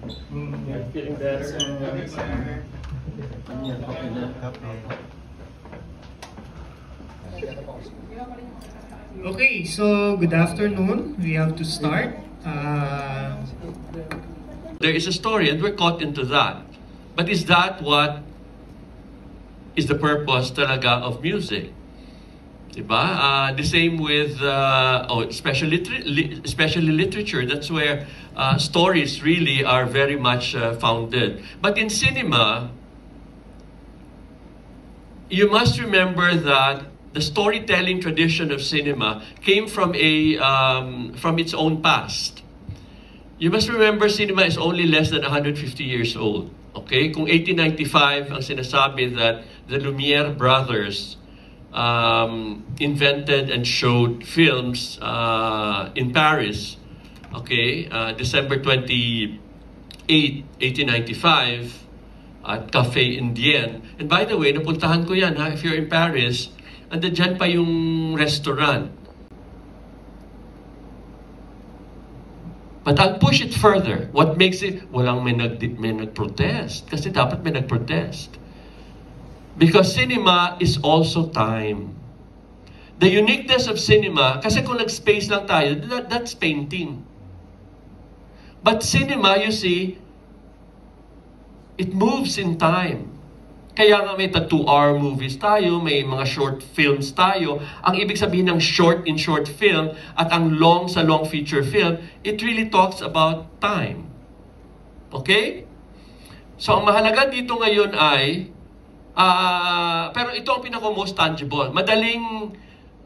Feeling better. Okay, so good afternoon. We have to start. There is a story and we're caught into that. But is that what is the purpose talaga of music? Diba? The same with especially literature. That's where stories really are very much founded. But in cinema, you must remember that the storytelling tradition of cinema came from its own past. You must remember, cinema is only less than 150 years old. Okay? Kung 1895 ang sinasabi that the Lumiere brothers invented and showed films in Paris, okay, December 28, 1895, at Café Indien. And by the way, napuntahan ko yan, ha? If you're in Paris, andyan pa yung restaurant. But I'll push it further. What makes it, walang may nag-protest. Kasi dapat may nag-protest. Because cinema is also time. The uniqueness of cinema, kasi kung nag-space lang tayo, that's painting. But cinema, you see, it moves in time. Kaya nga may 2-hour movies tayo, may mga short films tayo. Ang ibig sabihin ng short in short film at ang long sa long feature film, it really talks about time. Okay? So ang mahalaga dito ngayon ay, pero ito ang pinaka-most tangible. Madaling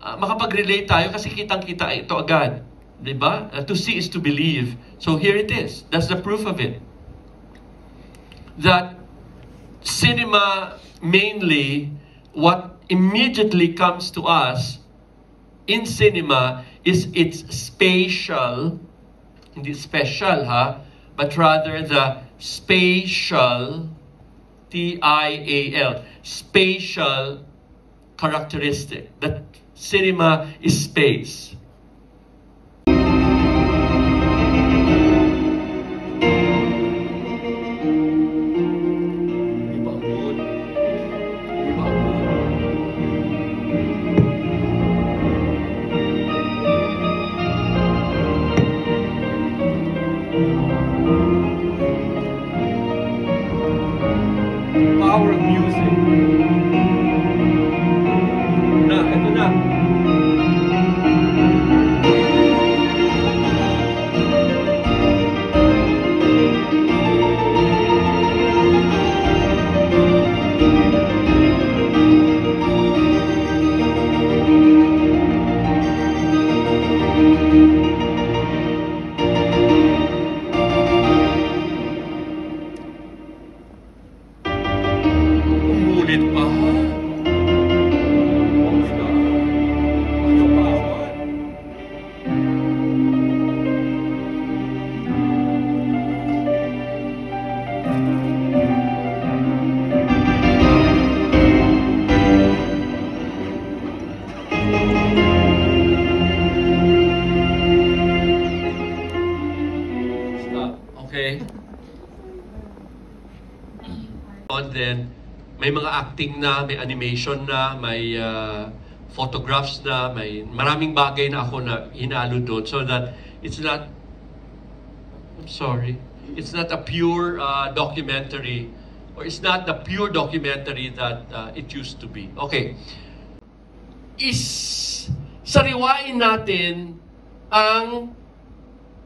makapag-relate tayo kasi kitang-kita ito agad. Diba? To see is to believe. So here it is. That's the proof of it. That cinema, mainly, what immediately comes to us in cinema is its spatial, hindi special but rather the spatial, T-I-A-L, spatial characteristic. That cinema is space. Power of music. Ito na. Umulit pa. Stop. Okay. And then, may mga acting na, may animation na, may photographs na, may maraming bagay na ako na hinalo doon so that it's not, I'm sorry, it's not a pure documentary, or it's not the pure documentary that it used to be. Okay. Sariwain natin ang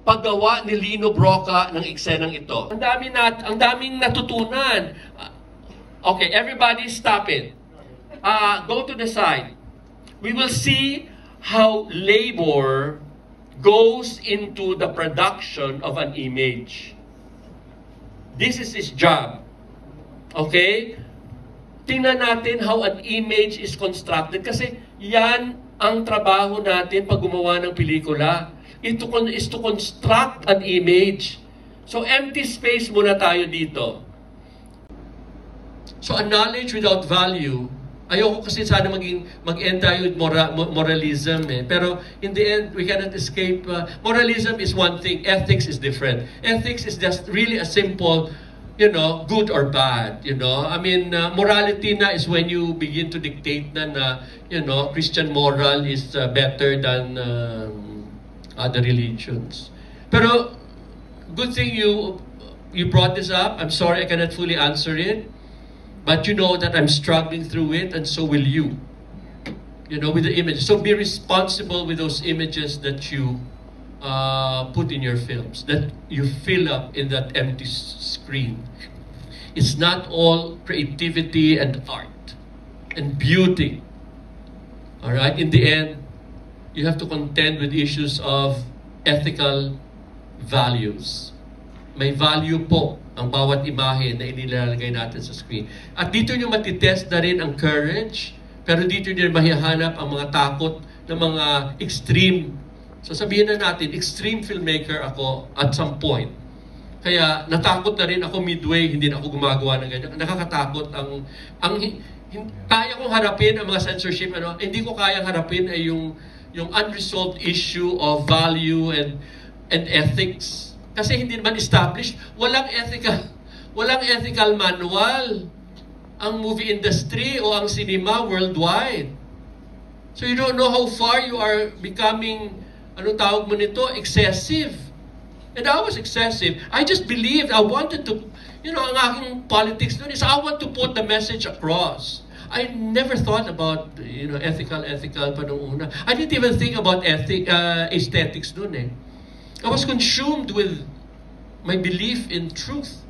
paggawa ni Lino Brocka ng eksenang ito. Ang daming natutunan. Okay, everybody stop it. Go to the side. We will see how labor goes into the production of an image. This is his job. Okay? Tingnan natin how an image is constructed kasi yan ang trabaho natin pag gumawa ng pelikula. Ito is to construct an image. So empty space muna tayo dito. So a knowledge without value Ayoko kasi sana mag-end tayo with moralism eh. Pero in the end, we cannot escape. Moralism is one thing, ethics is different. Ethics is just really a simple, good or bad, I mean, morality na is when you begin to dictate na Christian moral is better than other religions. Pero, good thing you brought this up. I'm sorry I cannot fully answer it. But you know that I'm struggling through it, and so will you. With the images. So be responsible with those images that you put in your films, that you fill up in that empty screen. It's not all creativity and art and beauty. All right? In the end, you have to contend with issues of ethical values. May value po ang bawat imahe na inilalagay natin sa screen. At dito nyo matitest na rin ang courage, pero dito nyo mahihanap ang mga takot ng mga extreme. So sabihin na natin, extreme filmmaker ako at some point. Kaya natakot na rin ako midway, hindi na ako gumagawa ng ganyan. Nakakatakot kaya kong harapin ang mga censorship, hindi ko kayang harapin ay yung unresolved issue of value and ethics. Kasi hindi naman established, walang ethical manual ang movie industry o ang cinema worldwide. So you don't know how far you are becoming, excessive. And I was excessive. I just believed, I wanted to, ang aking politics noon is I want to put the message across. I never thought about, ethical pa nung una. I didn't even think about aesthetics noon eh. I was consumed with my belief in truth.